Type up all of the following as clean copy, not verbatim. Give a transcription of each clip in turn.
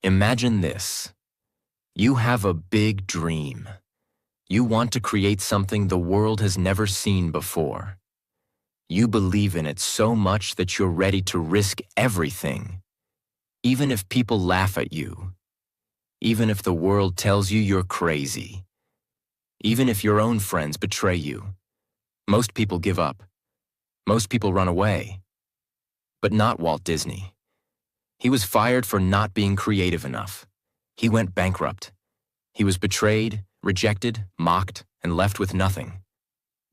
Imagine this. You have a big dream. You want to create something the world has never seen before. You believe in it so much that you're ready to risk everything, even if people laugh at you, even if the world tells you you're crazy, even if your own friends betray you. Most people give up. Most people run away. But not Walt Disney. He was fired for not being creative enough. He went bankrupt. He was betrayed, rejected, mocked, and left with nothing.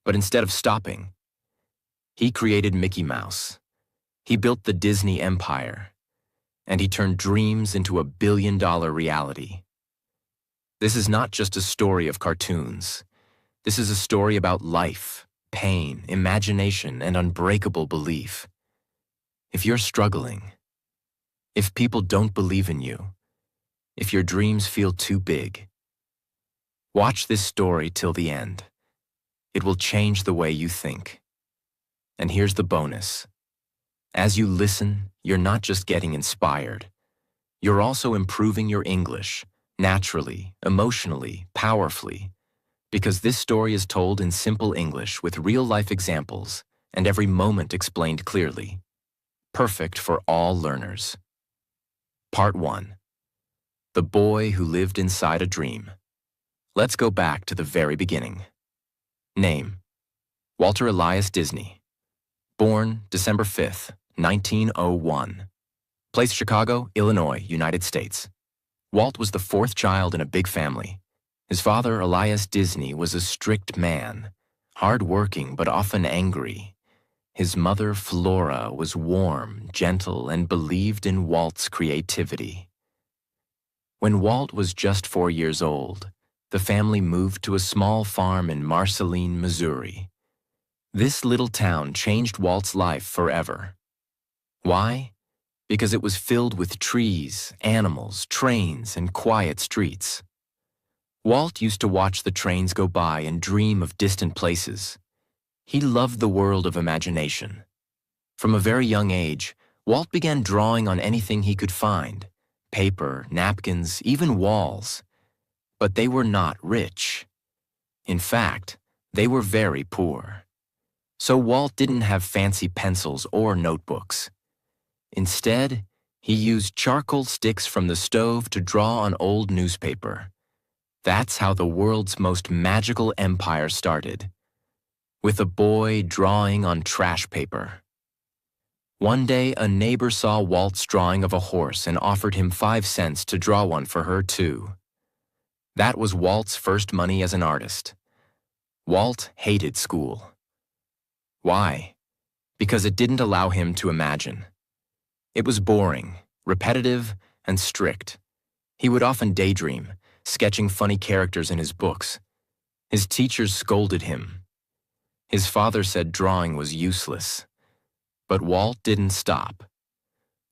But instead of stopping, he created Mickey Mouse. He built the Disney empire, and he turned dreams into a billion-dollar reality. This is not just a story of cartoons. This is a story about life, pain, imagination, and unbreakable belief. If you're struggling, if people don't believe in you, if your dreams feel too big, watch this story till the end. It will change the way you think. And here's the bonus. As you listen, you're not just getting inspired. You're also improving your English, naturally, emotionally, powerfully, because this story is told in simple English with real-life examples and every moment explained clearly. Perfect for all learners. Part 1. The Boy Who Lived Inside a Dream. Let's go back to the very beginning. Name: Walter Elias Disney. Born December 5th, 1901. Place: Chicago, Illinois, United States. Walt was the fourth child in a big family. His father, Elias Disney, was a strict man, hard-working but often angry. His mother, Flora, was warm, gentle, and believed in Walt's creativity. When Walt was just 4 years old, the family moved to a small farm in Marceline, Missouri. This little town changed Walt's life forever. Why? Because it was filled with trees, animals, trains, and quiet streets. Walt used to watch the trains go by and dream of distant places. He loved the world of imagination. From a very young age, Walt began drawing on anything he could find: paper, napkins, even walls. But they were not rich. In fact, they were very poor. So Walt didn't have fancy pencils or notebooks. Instead, he used charcoal sticks from the stove to draw on old newspaper. That's how the world's most magical empire started, with a boy drawing on trash paper. One day, a neighbor saw Walt's drawing of a horse and offered him 5 cents to draw one for her too. That was Walt's first money as an artist. Walt hated school. Why? Because it didn't allow him to imagine. It was boring, repetitive, and strict. He would often daydream, sketching funny characters in his books. His teachers scolded him. His father said drawing was useless. But Walt didn't stop.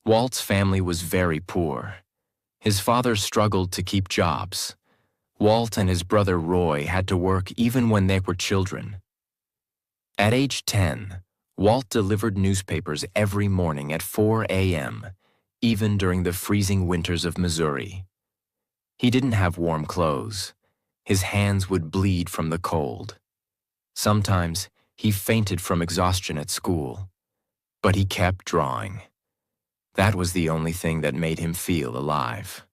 Walt's family was very poor. His father struggled to keep jobs. Walt and his brother Roy had to work even when they were children. At age 10, Walt delivered newspapers every morning at 4 a.m., even during the freezing winters of Missouri. He didn't have warm clothes. His hands would bleed from the cold. Sometimes he fainted from exhaustion at school, but he kept drawing. That was the only thing that made him feel alive.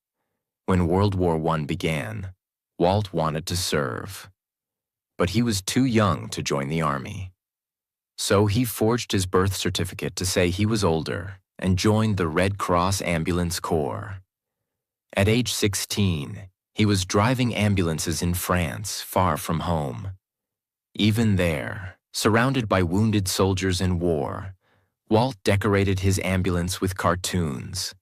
When World War I began, Walt wanted to serve, but he was too young to join the army. So he forged his birth certificate to say he was older and joined the Red Cross Ambulance Corps. At age 16, he was driving ambulances in France, far from home. Even there, surrounded by wounded soldiers in war, Walt decorated his ambulance with cartoons.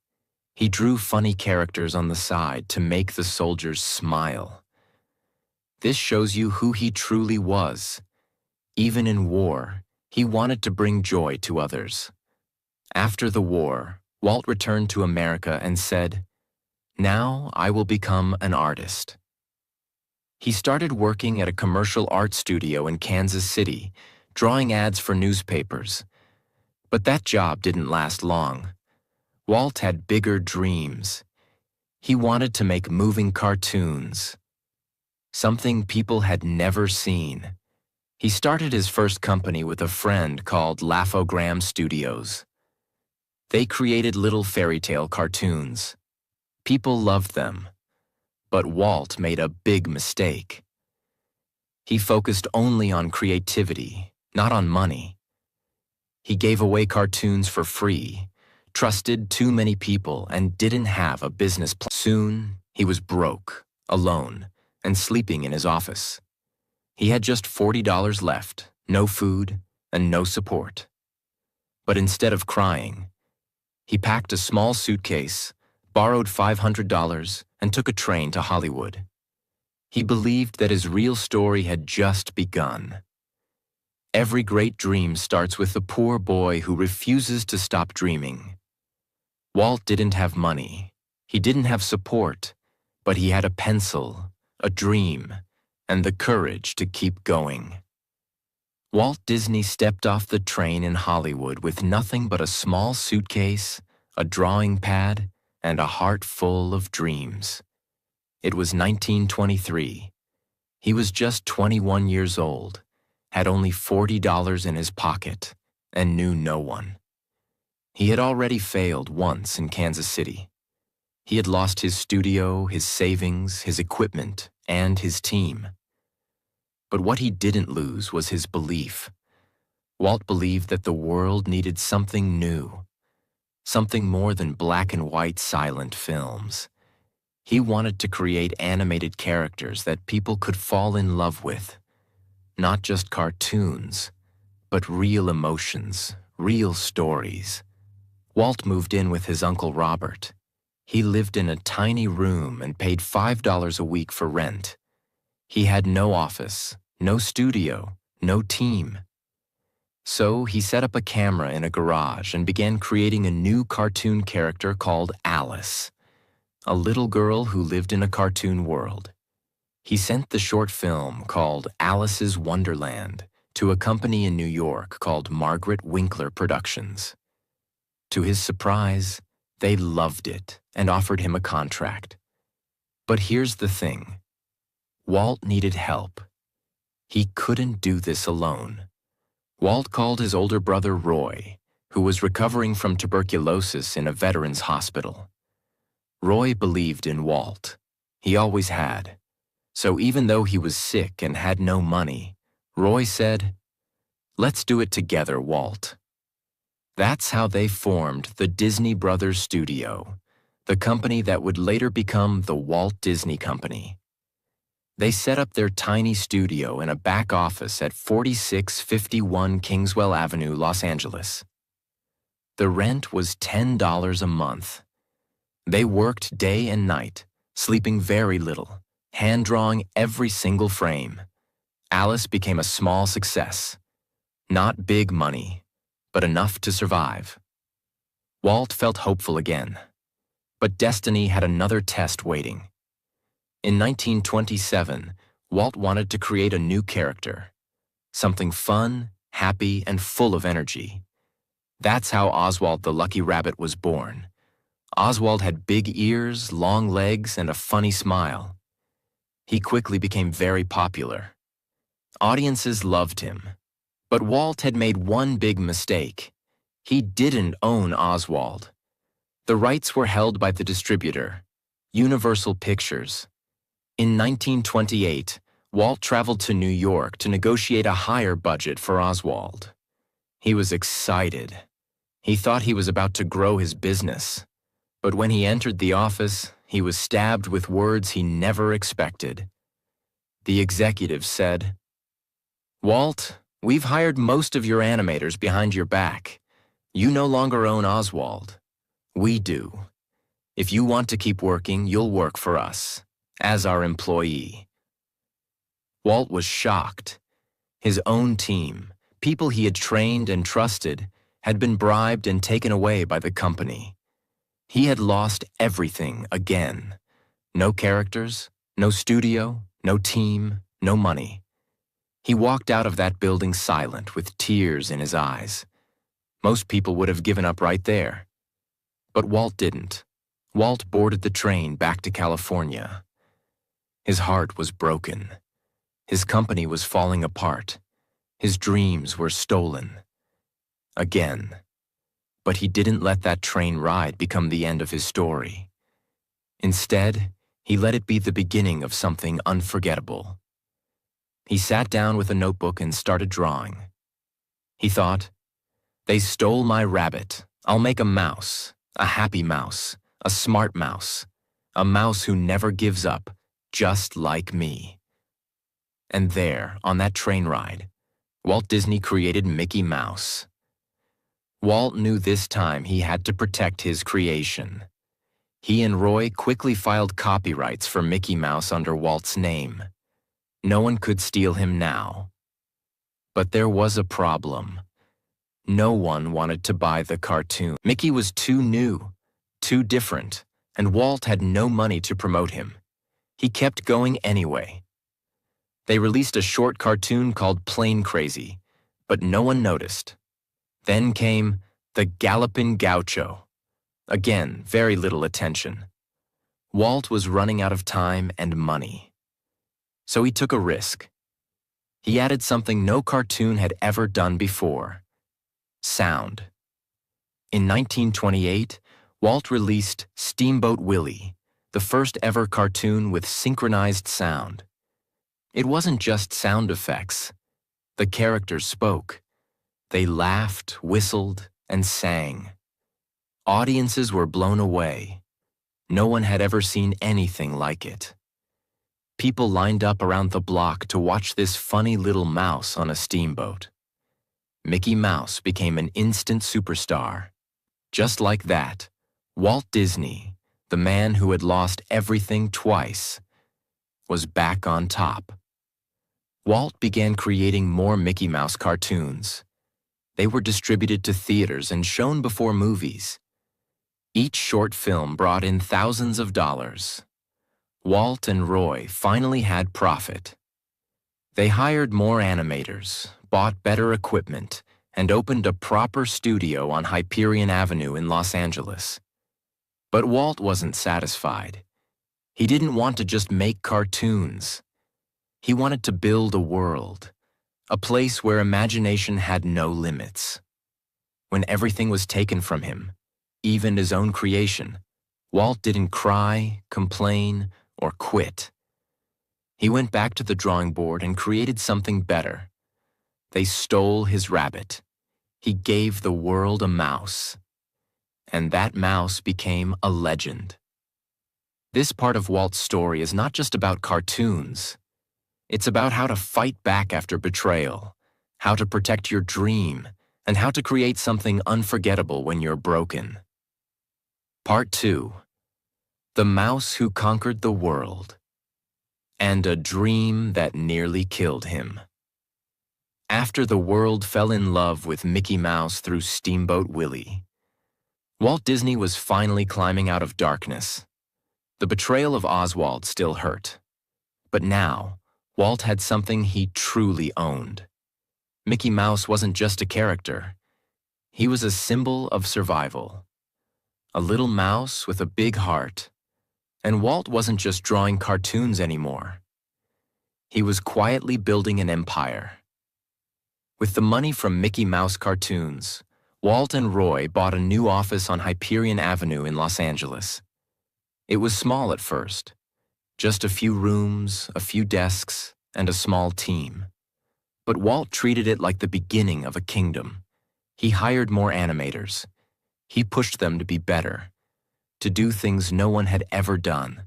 He drew funny characters on the side to make the soldiers smile. This shows you who he truly was. Even in war, he wanted to bring joy to others. After the war, Walt returned to America and said, "Now I will become an artist." He started working at a commercial art studio in Kansas City, drawing ads for newspapers. But that job didn't last long. Walt had bigger dreams. He wanted to make moving cartoons, something people had never seen. He started his first company with a friend called Laugh-O-Gram Studios. They created little fairy tale cartoons. People loved them, but Walt made a big mistake. He focused only on creativity, not on money. He gave away cartoons for free, trusted too many people, and didn't have a business plan. Soon, he was broke, alone, and sleeping in his office. He had just $40 left, no food, and no support. But instead of crying, he packed a small suitcase, borrowed $500, and took a train to Hollywood. He believed that his real story had just begun. Every great dream starts with the poor boy who refuses to stop dreaming. Walt didn't have money. He didn't have support, but he had a pencil, a dream, and the courage to keep going. Walt Disney stepped off the train in Hollywood with nothing but a small suitcase, a drawing pad, and a heart full of dreams. It was 1923. He was just 21 years old, had only $40 in his pocket, and knew no one. He had already failed once in Kansas City. He had lost his studio, his savings, his equipment, and his team. But what he didn't lose was his belief. Walt believed that the world needed something new, something more than black and white silent films. He wanted to create animated characters that people could fall in love with. Not just cartoons, but real emotions, real stories. Walt moved in with his Uncle Robert. He lived in a tiny room and paid $5 a week for rent. He had no office, no studio, no team. So he set up a camera in a garage and began creating a new cartoon character called Alice, a little girl who lived in a cartoon world. He sent the short film called Alice's Wonderland to a company in New York called Margaret Winkler Productions. To his surprise, they loved it and offered him a contract. But here's the thing. Walt needed help. He couldn't do this alone. Walt called his older brother Roy, who was recovering from tuberculosis in a veterans hospital. Roy believed in Walt. He always had. So even though he was sick and had no money, Roy said, "Let's do it together, Walt." That's how they formed the Disney Brothers Studio, the company that would later become the Walt Disney Company. They set up their tiny studio in a back office at 4651 Kingswell Avenue, Los Angeles. The rent was $10 a month. They worked day and night, sleeping very little, hand-drawing every single frame. Alice became a small success. Not big money, but enough to survive. Walt felt hopeful again. But destiny had another test waiting. In 1927, Walt wanted to create a new character, something fun, happy, and full of energy. That's how Oswald the Lucky Rabbit was born. Oswald had big ears, long legs, and a funny smile. He quickly became very popular. Audiences loved him. But Walt had made one big mistake. He didn't own Oswald. The rights were held by the distributor, Universal Pictures. In 1928, Walt traveled to New York to negotiate a higher budget for Oswald. He was excited. He thought he was about to grow his business. But when he entered the office, he was stabbed with words he never expected. The executive said, "Walt, we've hired most of your animators behind your back. You no longer own Oswald. We do. If you want to keep working, you'll work for us, as our employee." Walt was shocked. His own team, people he had trained and trusted, had been bribed and taken away by the company. He had lost everything again. No characters, no studio, no team, no money. He walked out of that building silent with tears in his eyes. Most people would have given up right there. But Walt didn't. Walt boarded the train back to California. His heart was broken. His company was falling apart. His dreams were stolen. Again. But he didn't let that train ride become the end of his story. Instead, he let it be the beginning of something unforgettable. He sat down with a notebook and started drawing. He thought, "They stole my rabbit. I'll make a mouse, a happy mouse, a smart mouse, a mouse who never gives up, just like me." And there, on that train ride, Walt Disney created Mickey Mouse. Walt knew this time he had to protect his creation. He and Roy quickly filed copyrights for Mickey Mouse under Walt's name. No one could steal him now. But there was a problem. No one wanted to buy the cartoon. Mickey was too new, too different, and Walt had no money to promote him. He kept going anyway. They released a short cartoon called Plain Crazy, but no one noticed. Then came The Gallopin' Gaucho. Again, very little attention. Walt was running out of time and money. So he took a risk. He added something no cartoon had ever done before: sound. In 1928, Walt released Steamboat Willie, the first ever cartoon with synchronized sound. It wasn't just sound effects. The characters spoke. They laughed, whistled, and sang. Audiences were blown away. No one had ever seen anything like it. People lined up around the block to watch this funny little mouse on a steamboat. Mickey Mouse became an instant superstar. Just like that, Walt Disney, the man who had lost everything twice, was back on top. Walt began creating more Mickey Mouse cartoons. They were distributed to theaters and shown before movies. Each short film brought in thousands of dollars. Walt and Roy finally had profit. They hired more animators, bought better equipment, and opened a proper studio on Hyperion Avenue in Los Angeles. But Walt wasn't satisfied. He didn't want to just make cartoons. He wanted to build a world, a place where imagination had no limits. When everything was taken from him, even his own creation, Walt didn't cry, complain, or quit. He went back to the drawing board and created something better. They stole his rabbit. He gave the world a mouse. And that mouse became a legend. This part of Walt's story is not just about cartoons. It's about how to fight back after betrayal, how to protect your dream, and how to create something unforgettable when you're broken. Part 2. The Mouse Who Conquered the World. And a Dream That Nearly Killed Him. After the world fell in love with Mickey Mouse through Steamboat Willie, Walt Disney was finally climbing out of darkness. The betrayal of Oswald still hurt. But now, Walt had something he truly owned. Mickey Mouse wasn't just a character. He was a symbol of survival. A little mouse with a big heart. And Walt wasn't just drawing cartoons anymore. He was quietly building an empire. With the money from Mickey Mouse cartoons, Walt and Roy bought a new office on Hyperion Avenue in Los Angeles. It was small at first, just a few rooms, a few desks, and a small team. But Walt treated it like the beginning of a kingdom. He hired more animators. He pushed them to be better, to do things no one had ever done.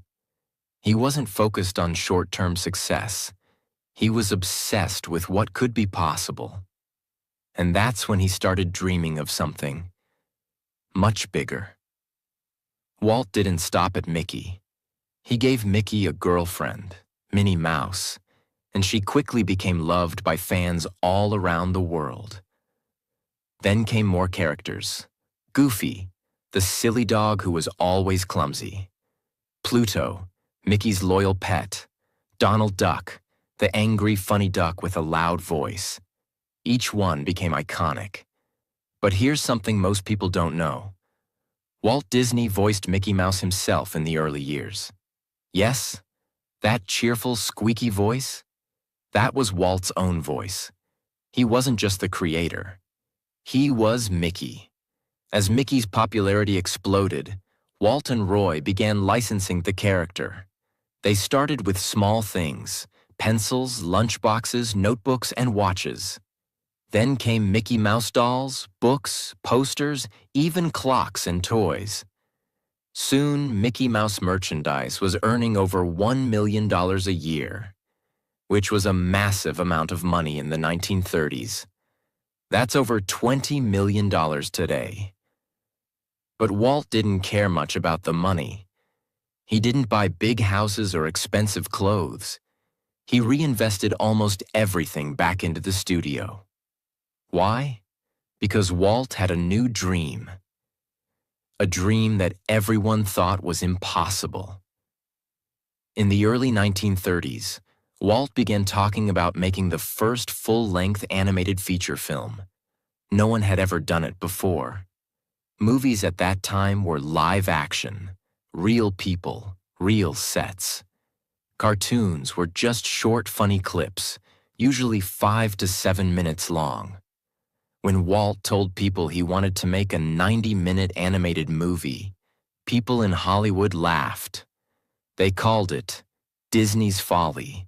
He wasn't focused on short-term success. He was obsessed with what could be possible. And that's when he started dreaming of something much bigger. Walt didn't stop at Mickey. He gave Mickey a girlfriend, Minnie Mouse, and she quickly became loved by fans all around the world. Then came more characters. Goofy, the silly dog who was always clumsy. Pluto, Mickey's loyal pet. Donald Duck, the angry, funny duck with a loud voice. Each one became iconic. But here's something most people don't know. Walt Disney voiced Mickey Mouse himself in the early years. Yes, that cheerful, squeaky voice, that was Walt's own voice. He wasn't just the creator. He was Mickey. As Mickey's popularity exploded, Walt and Roy began licensing the character. They started with small things: pencils, lunchboxes, notebooks, and watches. Then came Mickey Mouse dolls, books, posters, even clocks and toys. Soon, Mickey Mouse merchandise was earning over $1 million a year, which was a massive amount of money in the 1930s. That's over $20 million today. But Walt didn't care much about the money. He didn't buy big houses or expensive clothes. He reinvested almost everything back into the studio. Why? Because Walt had a new dream. A dream that everyone thought was impossible. In the early 1930s, Walt began talking about making the first full-length animated feature film. No one had ever done it before. Movies at that time were live action, real people, real sets. Cartoons were just short, funny clips, usually 5 to 7 minutes long. When Walt told people he wanted to make a 90-minute animated movie, people in Hollywood laughed. They called it Disney's Folly.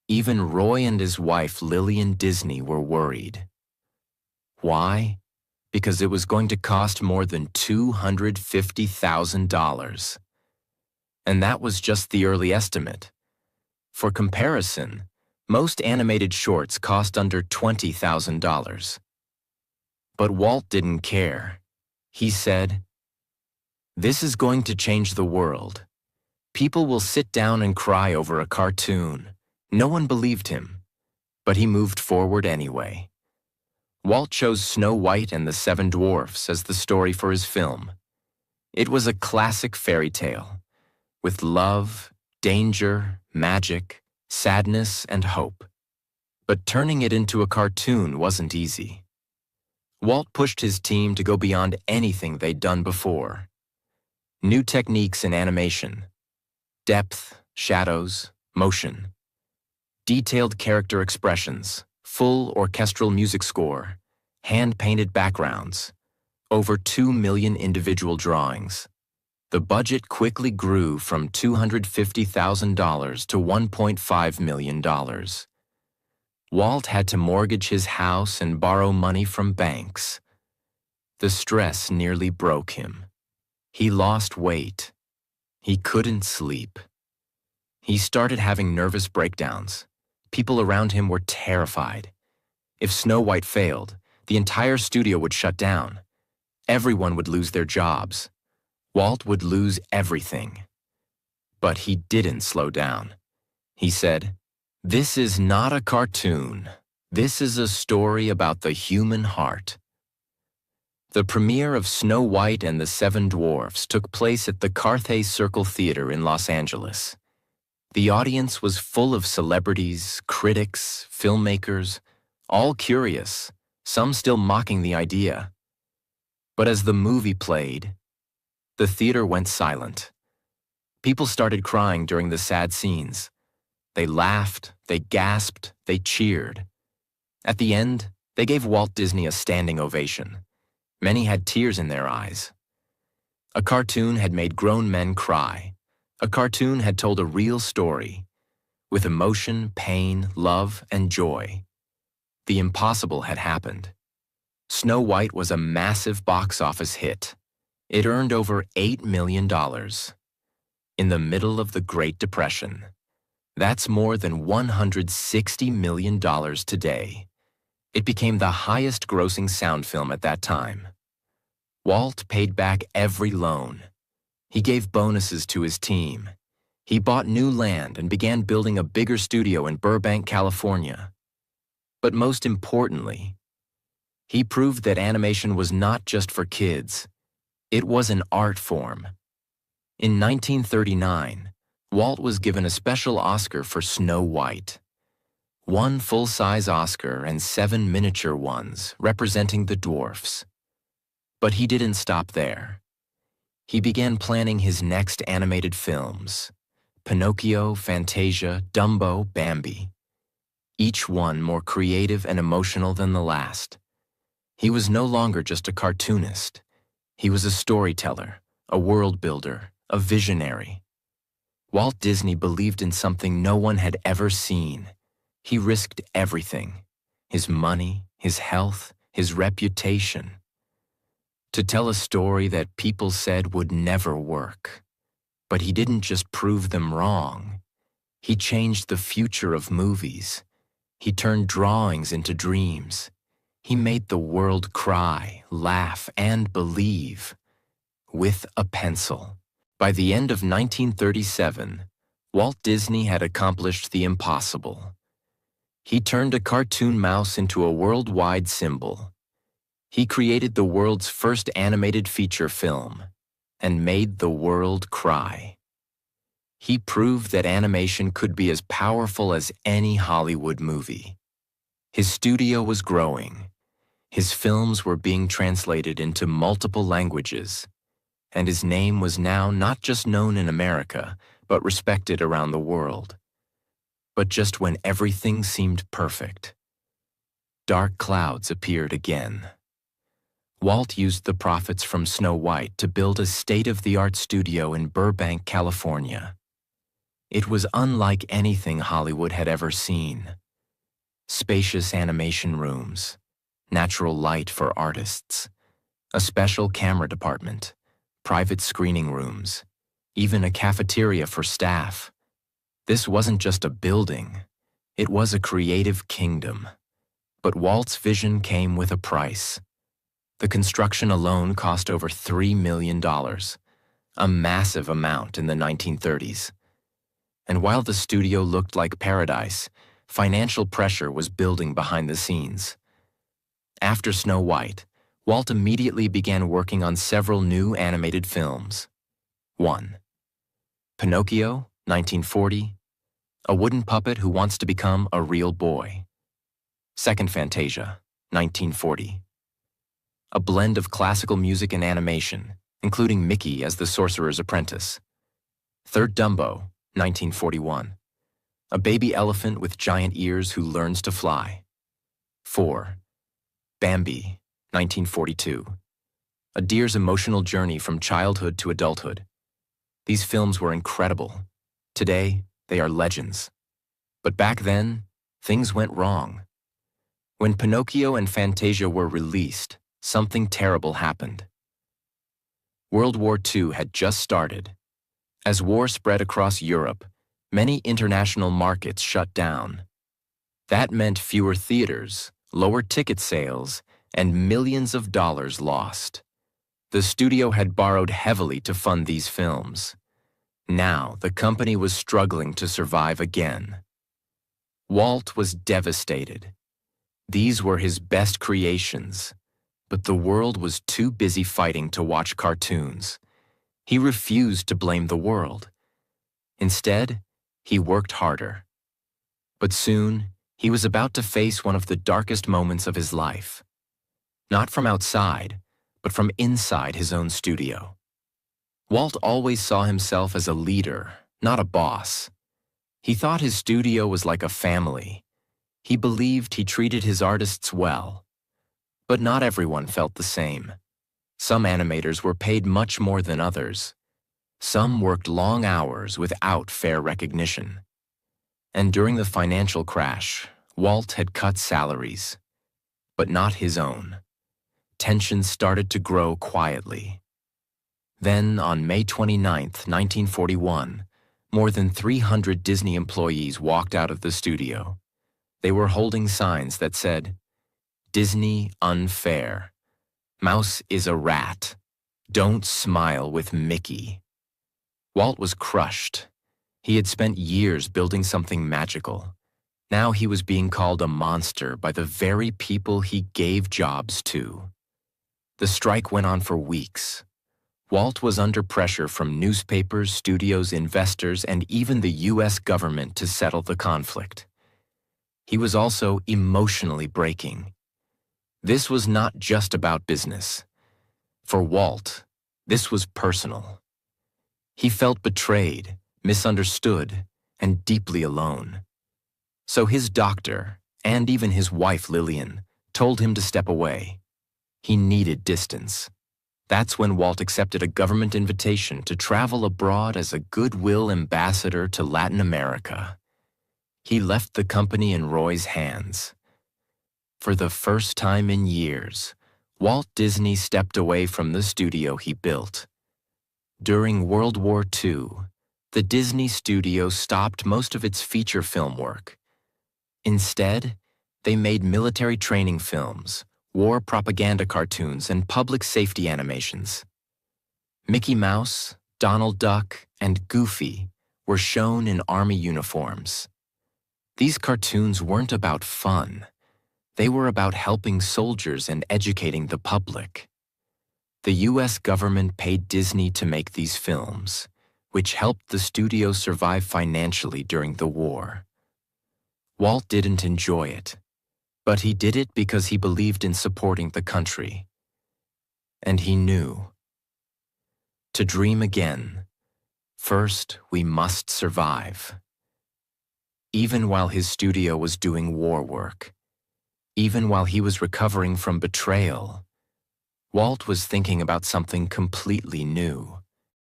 Even Roy and his wife Lillian Disney were worried. Why? Because it was going to cost more than $250,000. And that was just the early estimate. For comparison, most animated shorts cost under $20,000. But Walt didn't care. He said, "This is going to change the world. People will sit down and cry over a cartoon." No one believed him, but he moved forward anyway. Walt chose Snow White and the Seven Dwarfs as the story for his film. It was a classic fairy tale, with love, danger, magic, sadness, and hope. But turning it into a cartoon wasn't easy. Walt pushed his team to go beyond anything they'd done before. New techniques in animation: depth, shadows, motion. Detailed character expressions, full orchestral music score, hand-painted backgrounds, over 2 million individual drawings. The budget quickly grew from $250,000 to $1.5 million. Walt had to mortgage his house and borrow money from banks. The stress nearly broke him. He lost weight. He couldn't sleep. He started having nervous breakdowns. People around him were terrified. If Snow White failed, the entire studio would shut down. Everyone would lose their jobs. Walt would lose everything. But he didn't slow down. He said, "This is not a cartoon. This is a story about the human heart." The premiere of Snow White and the Seven Dwarfs took place at the Carthay Circle Theater in Los Angeles. The audience was full of celebrities, critics, filmmakers, all curious, some still mocking the idea. But as the movie played, the theater went silent. People started crying during the sad scenes. They laughed, they gasped, they cheered. At the end, they gave Walt Disney a standing ovation. Many had tears in their eyes. A cartoon had made grown men cry. A cartoon had told a real story, with emotion, pain, love, and joy. The impossible had happened. Snow White was a massive box office hit. It earned over $8 million. In the middle of the Great Depression. That's more than $160 million today. It became the highest-grossing sound film at that time. Walt paid back every loan. He gave bonuses to his team. He bought new land and began building a bigger studio in Burbank, California. But most importantly, he proved that animation was not just for kids. It was an art form. In 1939, Walt was given a special Oscar for Snow White. 1 full-size Oscar and 7 miniature ones representing the dwarfs. But he didn't stop there. He began planning his next animated films: Pinocchio, Fantasia, Dumbo, Bambi. Each one more creative and emotional than the last. He was no longer just a cartoonist. He was a storyteller, a world builder, a visionary. Walt Disney believed in something no one had ever seen. He risked everything: his money, his health, his reputation, to tell a story that people said would never work. But he didn't just prove them wrong. He changed the future of movies. He turned drawings into dreams. He made the world cry, laugh, and believe with a pencil. By the end of 1937, Walt Disney had accomplished the impossible. He turned a cartoon mouse into a worldwide symbol. He created the world's first animated feature film and made the world cry. He proved that animation could be as powerful as any Hollywood movie. His studio was growing. His films were being translated into multiple languages, and his name was now not just known in America, but respected around the world. But just when everything seemed perfect, dark clouds appeared again. Walt used the profits from Snow White to build a state-of-the-art studio in Burbank, California. It was unlike anything Hollywood had ever seen. Spacious animation rooms, natural light for artists, a special camera department, private screening rooms, even a cafeteria for staff. This wasn't just a building, it was a creative kingdom. But Walt's vision came with a price. The construction alone cost over $3 million, a massive amount in the 1930s. And while the studio looked like paradise, financial pressure was building behind the scenes. After Snow White, Walt immediately began working on several new animated films. 1. Pinocchio, 1940, a wooden puppet who wants to become a real boy. 2nd Fantasia, 1940, a blend of classical music and animation, including Mickey as the sorcerer's apprentice. 3rd Dumbo, 1941, a baby elephant with giant ears who learns to fly. 4. Bambi, 1942, a deer's emotional journey from childhood to adulthood. These films were incredible. Today, they are legends. But back then, things went wrong. When Pinocchio and Fantasia were released, something terrible happened. World War II had just started. As war spread across Europe, many international markets shut down. That meant fewer theaters, lower ticket sales, and millions of dollars lost. The studio had borrowed heavily to fund these films. Now, the company was struggling to survive again. Walt was devastated. These were his best creations, but the world was too busy fighting to watch cartoons. He refused to blame the world. Instead, he worked harder. But soon, he was about to face one of the darkest moments of his life. Not from outside, but from inside his own studio. Walt always saw himself as a leader, not a boss. He thought his studio was like a family. He believed he treated his artists well. But not everyone felt the same. Some animators were paid much more than others. Some worked long hours without fair recognition. And during the financial crash, Walt had cut salaries, but not his own. Tensions started to grow quietly. Then, on May 29, 1941, more than 300 Disney employees walked out of the studio. They were holding signs that said, "Disney unfair. Mouse is a rat. Don't smile with Mickey." Walt was crushed. He had spent years building something magical. Now he was being called a monster by the very people he gave jobs to. The strike went on for weeks. Walt was under pressure from newspapers, studios, investors, and even the U.S. government to settle the conflict. He was also emotionally breaking. This was not just about business. For Walt, This was personal. He felt betrayed, misunderstood, and deeply alone. So his doctor, and even his wife Lillian, told him to step away. He needed distance. That's when Walt accepted a government invitation to travel abroad as a goodwill ambassador to Latin America. He left the company in Roy's hands. For the first time in years, Walt Disney stepped away from the studio he built. During World War II, the Disney studio stopped most of its feature film work. Instead, they made military training films, war propaganda cartoons, and public safety animations. Mickey Mouse, Donald Duck, and Goofy were shown in army uniforms. These cartoons weren't about fun. They were about helping soldiers and educating the public. The U.S. government paid Disney to make these films, which helped the studio survive financially during the war. Walt didn't enjoy it, but he did it because he believed in supporting the country. And he knew. To dream again, first we must survive. Even while his studio was doing war work, even while he was recovering from betrayal, Walt was thinking about something completely new.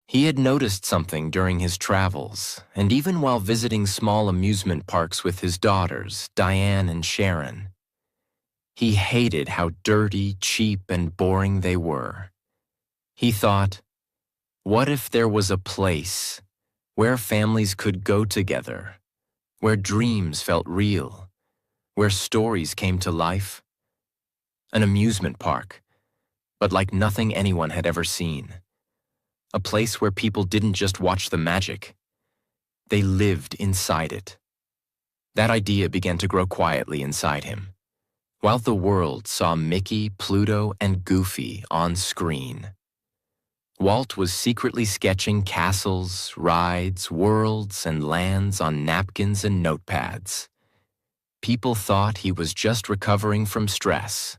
He had noticed something during his travels, and even while visiting small amusement parks with his daughters, Diane and Sharon. He hated how dirty, cheap, and boring they were. He thought, what if there was a place where families could go together, where dreams felt real, where stories came to life? An amusement park, but like nothing anyone had ever seen. A place where people didn't just watch the magic, they lived inside it. That idea began to grow quietly inside him, while the world saw Mickey, Pluto, and Goofy on screen. Walt was secretly sketching castles, rides, worlds, and lands on napkins and notepads. People thought he was just recovering from stress,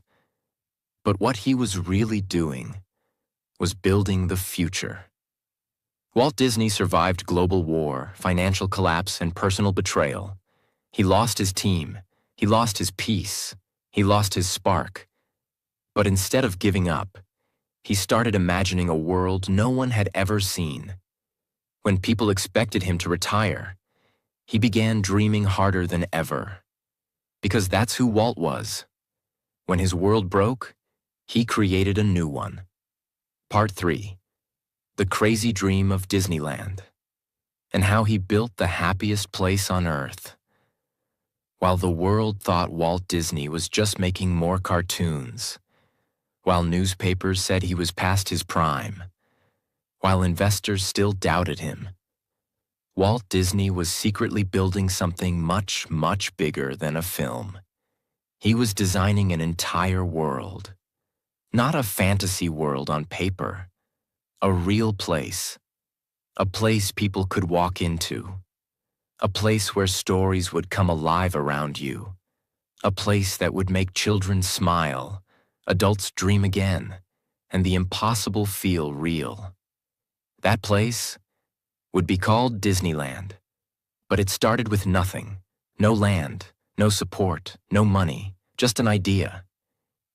but what he was really doing was building the future. Walt Disney survived global war, financial collapse, and personal betrayal. He lost his team, he lost his peace, he lost his spark. But instead of giving up, he started imagining a world no one had ever seen. When people expected him to retire, he began dreaming harder than ever. Because that's who Walt was. When his world broke, he created a new one. Part 3. The Crazy Dream of Disneyland, and how he built the happiest place on Earth. While the world thought Walt Disney was just making more cartoons, while newspapers said he was past his prime, while investors still doubted him, Walt Disney was secretly building something much, much bigger than a film. He was designing an entire world. Not a fantasy world on paper. A real place. A place people could walk into. A place where stories would come alive around you. A place that would make children smile, adults dream again, and the impossible feel real. That place would be called Disneyland. But it started with nothing. No land, no support, no money, just an idea.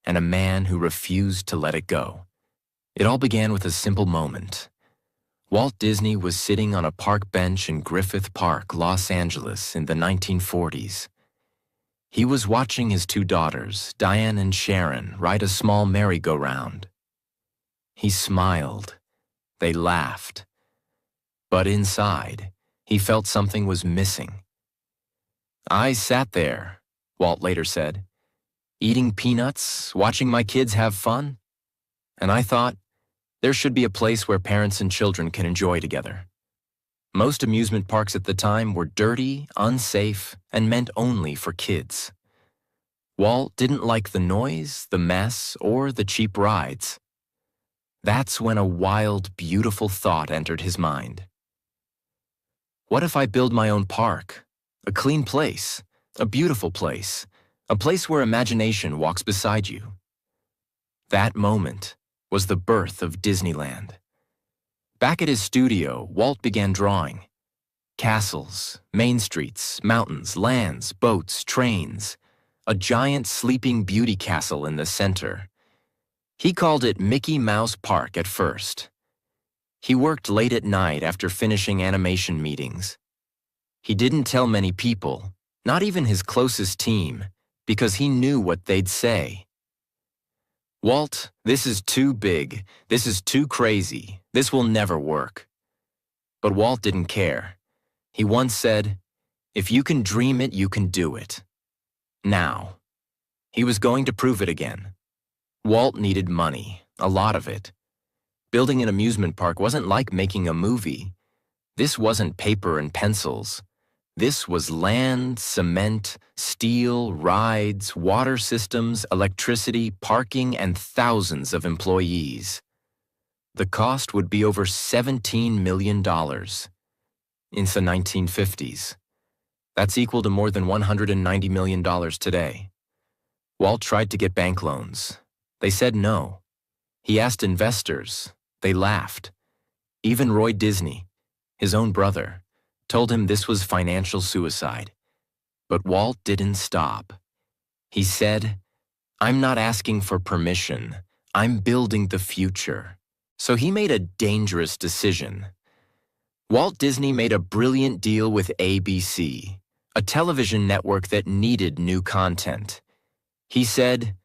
And a man who refused to let it go. It all began with a simple moment. Walt Disney was sitting on a park bench in Griffith Park, Los Angeles in the 1940s. He was watching his two daughters, Diane and Sharon, ride a small merry-go-round. He smiled. They laughed. But inside, he felt something was missing. I sat there, Walt later said, eating peanuts, watching my kids have fun, and I thought, there should be a place where parents and children can enjoy together. Most amusement parks at the time were dirty, unsafe, and meant only for kids. Walt didn't like the noise, the mess, or the cheap rides. That's when a wild, beautiful thought entered his mind. What if I build my own park? A clean place, a beautiful place, a place where imagination walks beside you. That moment was the birth of Disneyland, Back at his studio, Walt began drawing. Castles, main streets, mountains, lands, boats, trains. A giant sleeping beauty castle in the center. He called it Mickey Mouse Park at first. He worked late at night after finishing animation meetings. He didn't tell many people, not even his closest team, because he knew what they'd say. "Walt, this is too big. This is too crazy. This will never work." But Walt didn't care. He once said, "If you can dream it, you can do it." Now, he was going to prove it again. Walt needed money, a lot of it. Building an amusement park wasn't like making a movie. This wasn't paper and pencils. This was land, cement, steel, rides, water systems, electricity, parking, and thousands of employees. The cost would be over $17 million in the 1950s. That's equal to more than $190 million today. Walt tried to get bank loans. They said no. He asked investors. They laughed. Even Roy Disney, his own brother, told him this was financial suicide. But Walt didn't stop. He said, "I'm not asking for permission. I'm building the future." So he made a dangerous decision. Walt Disney made a brilliant deal with ABC, a television network that needed new content. He said,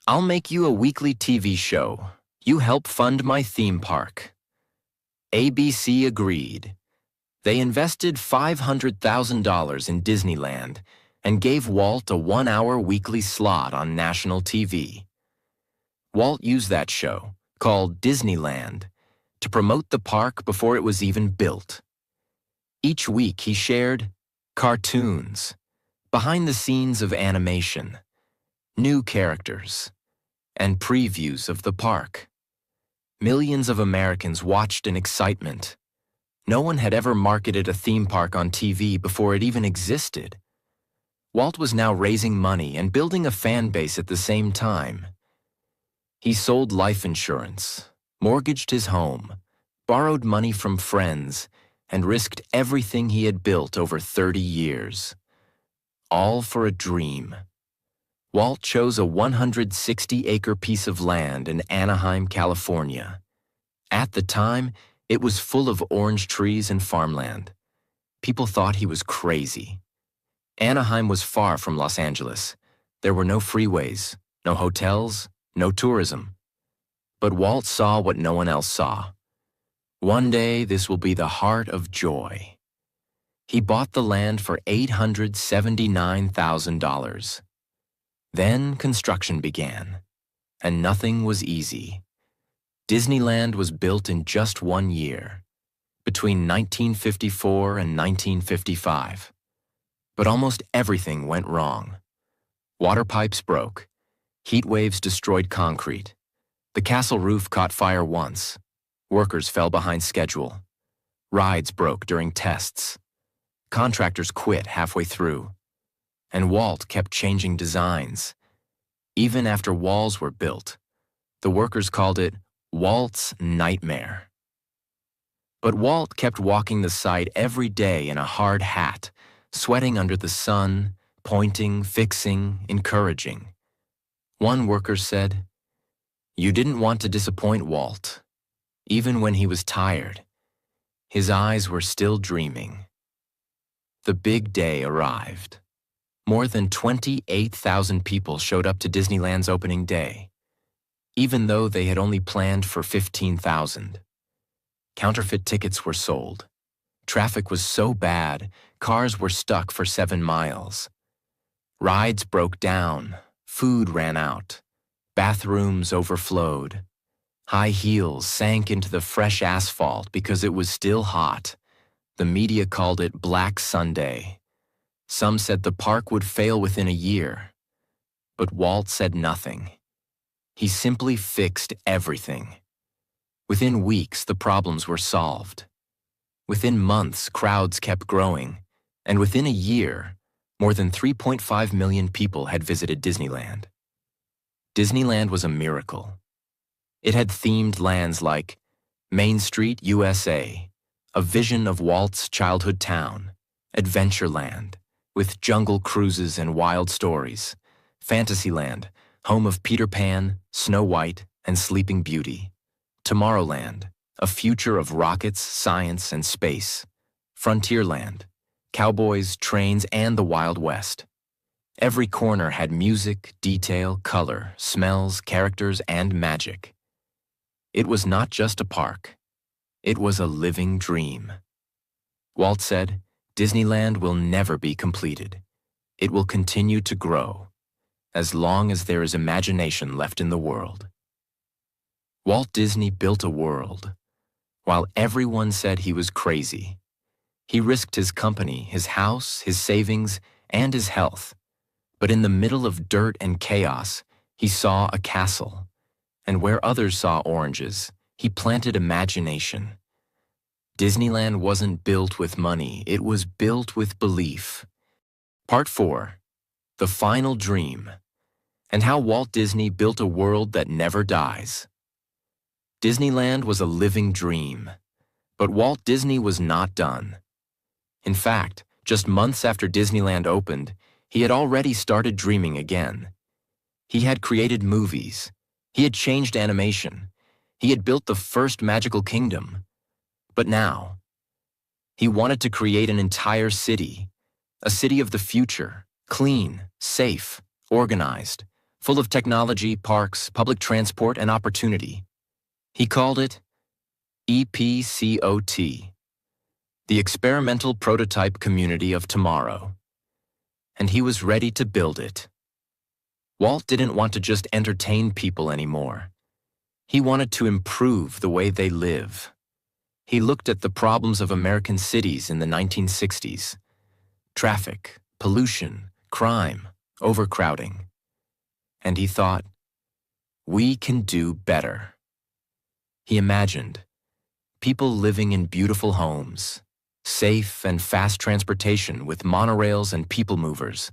"I'll make you a weekly TV show. You help fund my theme park." ABC agreed. They invested $500,000 in Disneyland and gave Walt a 1-hour weekly slot on national TV. Walt used that show, called Disneyland, to promote the park before it was even built. Each week he shared cartoons, behind the scenes of animation, new characters, and previews of the park. Millions of Americans watched in excitement. No one had ever marketed a theme park on TV before it even existed. Walt was now raising money and building a fan base at the same time. He sold life insurance, mortgaged his home, borrowed money from friends, and risked everything he had built over 30 years. All for a dream. Walt chose a 160-acre piece of land in Anaheim, California. At the time, it was full of orange trees and farmland. People thought he was crazy. Anaheim was far from Los Angeles. There were no freeways, no hotels, no tourism. But Walt saw what no one else saw. One day, this will be the heart of joy. He bought the land for $879,000. Then construction began, and nothing was easy. Disneyland was built in just 1 year, between 1954 and 1955. But almost everything went wrong. Water pipes broke. Heat waves destroyed concrete. The castle roof caught fire once. Workers fell behind schedule. Rides broke during tests. Contractors quit halfway through. And Walt kept changing designs. Even after walls were built, the workers called it Walt's nightmare. But Walt kept walking the site every day in a hard hat, sweating under the sun, pointing, fixing, encouraging. One worker said, "You didn't want to disappoint Walt." Even when he was tired, his eyes were still dreaming. The big day arrived. More than 28,000 people showed up to Disneyland's opening day, even though they had only planned for 15,000. Counterfeit tickets were sold. Traffic was so bad, cars were stuck for 7 miles. Rides broke down, food ran out, bathrooms overflowed. High heels sank into the fresh asphalt because it was still hot. The media called it Black Sunday. Some said the park would fail within a year. But Walt said nothing. He simply fixed everything. Within weeks, the problems were solved. Within months, crowds kept growing. And within a year, more than 3.5 million people had visited Disneyland. Disneyland was a miracle. It had themed lands like Main Street, USA, a vision of Walt's childhood town. Adventureland, with jungle cruises and wild stories. Fantasyland, home of Peter Pan, Snow White, and Sleeping Beauty. Tomorrowland, a future of rockets, science, and space. Frontierland, cowboys, trains, and the Wild West. Every corner had music, detail, color, smells, characters, and magic. It was not just a park. It was a living dream. Walt said, Disneyland will never be completed. It will continue to grow, as long as there is imagination left in the world. Walt Disney built a world, while everyone said he was crazy. He risked his company, his house, his savings, and his health. But in the middle of dirt and chaos, he saw a castle. And where others saw oranges, he planted imagination. Disneyland wasn't built with money, it was built with belief. Part 4. The Final Dream, and how Walt Disney built a world that never dies. Disneyland was a living dream, but Walt Disney was not done. In fact, just months after Disneyland opened, he had already started dreaming again. He had created movies. He had changed animation. He had built the first magical kingdom. But now, he wanted to create an entire city, a city of the future, clean, safe, organized, full of technology, parks, public transport, and opportunity. He called it EPCOT, the Experimental Prototype Community of Tomorrow. And he was ready to build it. Walt didn't want to just entertain people anymore. He wanted to improve the way they live. He looked at the problems of American cities in the 1960s. Traffic, pollution, crime, overcrowding. And he thought, we can do better. He imagined people living in beautiful homes, safe and fast transportation with monorails and people movers,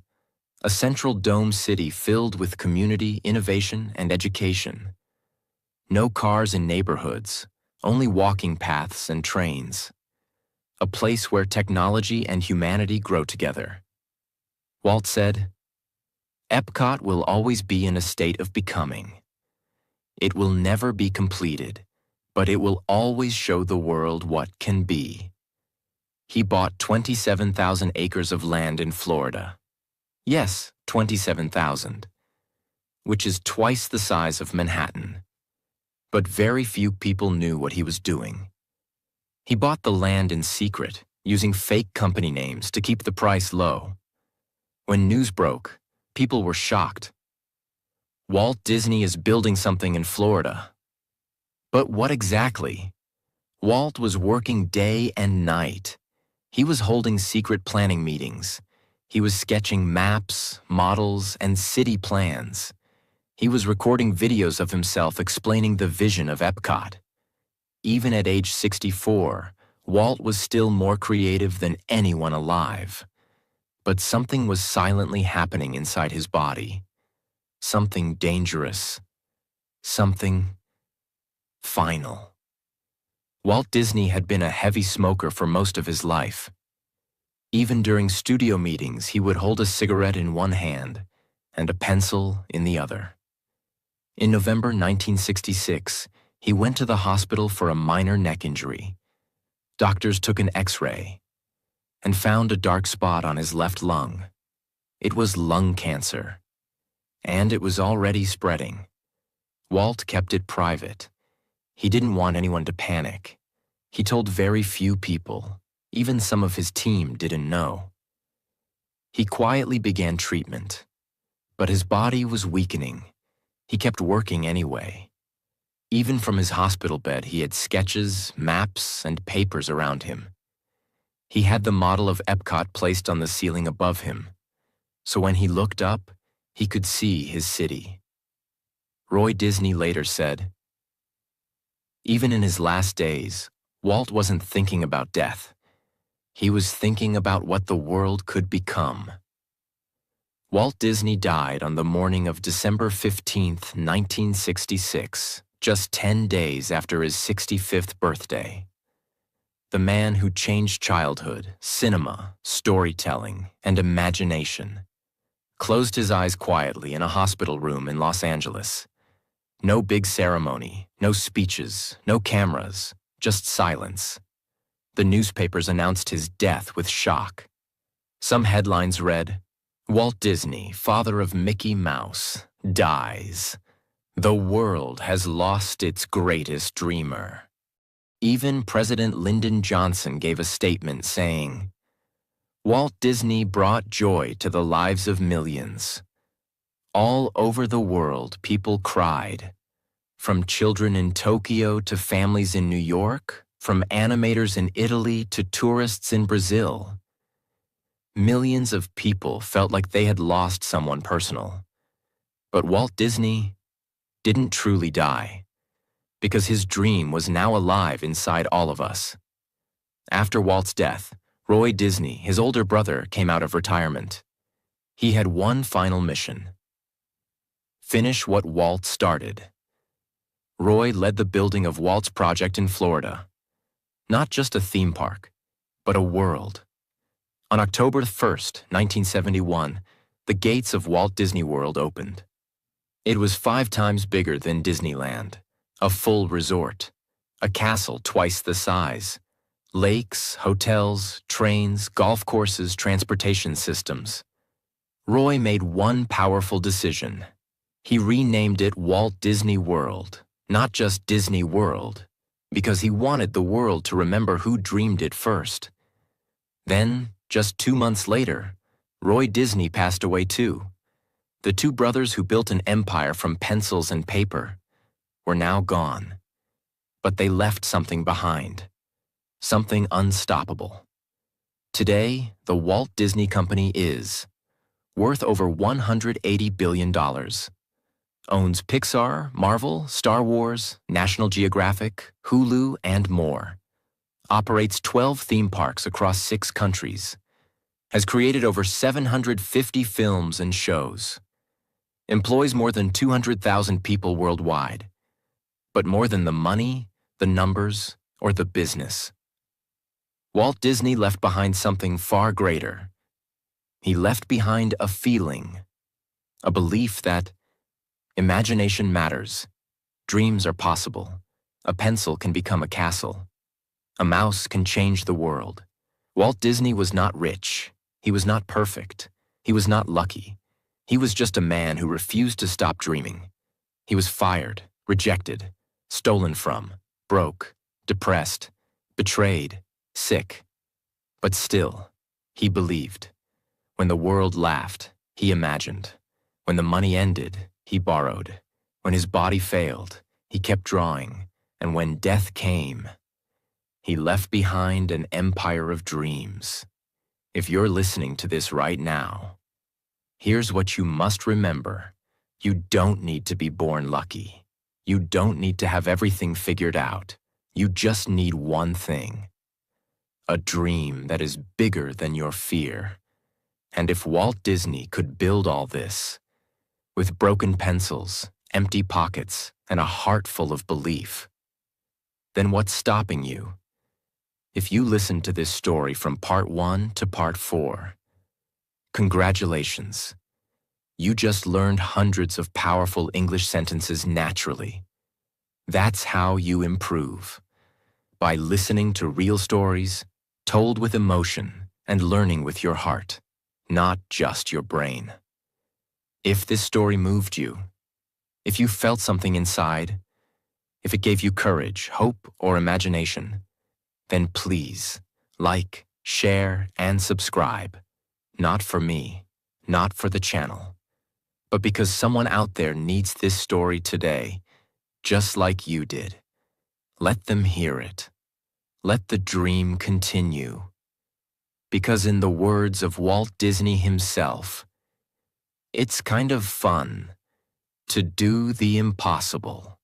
a central dome city filled with community, innovation, and education. No cars in neighborhoods, only walking paths and trains. A place where technology and humanity grow together. Walt said, Epcot will always be in a state of becoming. It will never be completed, but it will always show the world what can be. He bought 27,000 acres of land in Florida. Yes, 27,000, which is twice the size of Manhattan. But very few people knew what he was doing. He bought the land in secret, using fake company names to keep the price low. When news broke, people were shocked. Walt Disney is building something in Florida. But what exactly? Walt was working day and night. He was holding secret planning meetings. He was sketching maps, models, and city plans. He was recording videos of himself explaining the vision of Epcot. Even at age 64, Walt was still more creative than anyone alive. But something was silently happening inside his body. Something dangerous. Something final. Walt Disney had been a heavy smoker for most of his life. Even during studio meetings, he would hold a cigarette in one hand and a pencil in the other. In November 1966, he went to the hospital for a minor neck injury. Doctors took an X-ray and found a dark spot on his left lung. It was lung cancer, and it was already spreading. Walt kept it private. He didn't want anyone to panic. He told very few people. Even some of his team didn't know. He quietly began treatment, but his body was weakening. He kept working anyway. Even from his hospital bed, he had sketches, maps, and papers around him. He had the model of Epcot placed on the ceiling above him, so when he looked up, he could see his city. Roy Disney later said, even in his last days, Walt wasn't thinking about death. He was thinking about what the world could become. Walt Disney died on the morning of December 15, 1966, just 10 days after his 65th birthday. The man who changed childhood, cinema, storytelling, and imagination, closed his eyes quietly in a hospital room in Los Angeles. No big ceremony, no speeches, no cameras, just silence. The newspapers announced his death with shock. Some headlines read, "Walt Disney, father of Mickey Mouse, dies. The world has lost its greatest dreamer." Even President Lyndon Johnson gave a statement saying, "Walt Disney brought joy to the lives of millions." All over the world, people cried. From children in Tokyo to families in New York, from animators in Italy to tourists in Brazil. Millions of people felt like they had lost someone personal. But Walt Disney didn't truly die, because his dream was now alive inside all of us. After Walt's death, Roy Disney, his older brother, came out of retirement. He had one final mission: finish what Walt started. Roy led the building of Walt's project in Florida. Not just a theme park, but a world. On October 1st, 1971, the gates of Walt Disney World opened. It was 5 times bigger than Disneyland, a full resort, a castle twice the size, lakes, hotels, trains, golf courses, transportation systems. Roy made one powerful decision. He renamed it Walt Disney World, not just Disney World, because he wanted the world to remember who dreamed it first. Then, just 2 months later, Roy Disney passed away too. The 2 brothers who built an empire from pencils and paper were now gone. But they left something behind, something unstoppable. Today, the Walt Disney Company is worth over $180 billion. Owns Pixar, Marvel, Star Wars, National Geographic, Hulu, and more. Operates 12 theme parks across 6 countries. Has created over 750 films and shows. Employs more than 200,000 people worldwide. But more than the money, the numbers, or the business, Walt Disney left behind something far greater. He left behind a feeling, a belief that imagination matters, dreams are possible, a pencil can become a castle, a mouse can change the world. Walt Disney was not rich, he was not perfect, he was not lucky. He was just a man who refused to stop dreaming. He was fired, rejected, stolen from, broke, depressed, betrayed, sick. But still, he believed. When the world laughed, he imagined. When the money ended, he borrowed. When his body failed, he kept drawing. And when death came, he left behind an empire of dreams. If you're listening to this right now, here's what you must remember. You don't need to be born lucky. You don't need to have everything figured out. You just need one thing: a dream that is bigger than your fear. And if Walt Disney could build all this, with broken pencils, empty pockets, and a heart full of belief, then what's stopping you? If you listen to this story from part 1 to part 4, congratulations. You just learned hundreds of powerful English sentences naturally. That's how you improve. By listening to real stories, told with emotion, and learning with your heart, not just your brain. If this story moved you, if you felt something inside, if it gave you courage, hope, or imagination, then please like, share, and subscribe. Not for me, not for the channel, but because someone out there needs this story today, just like you did. Let them hear it. Let the dream continue. Because in the words of Walt Disney himself, it's kind of fun to do the impossible.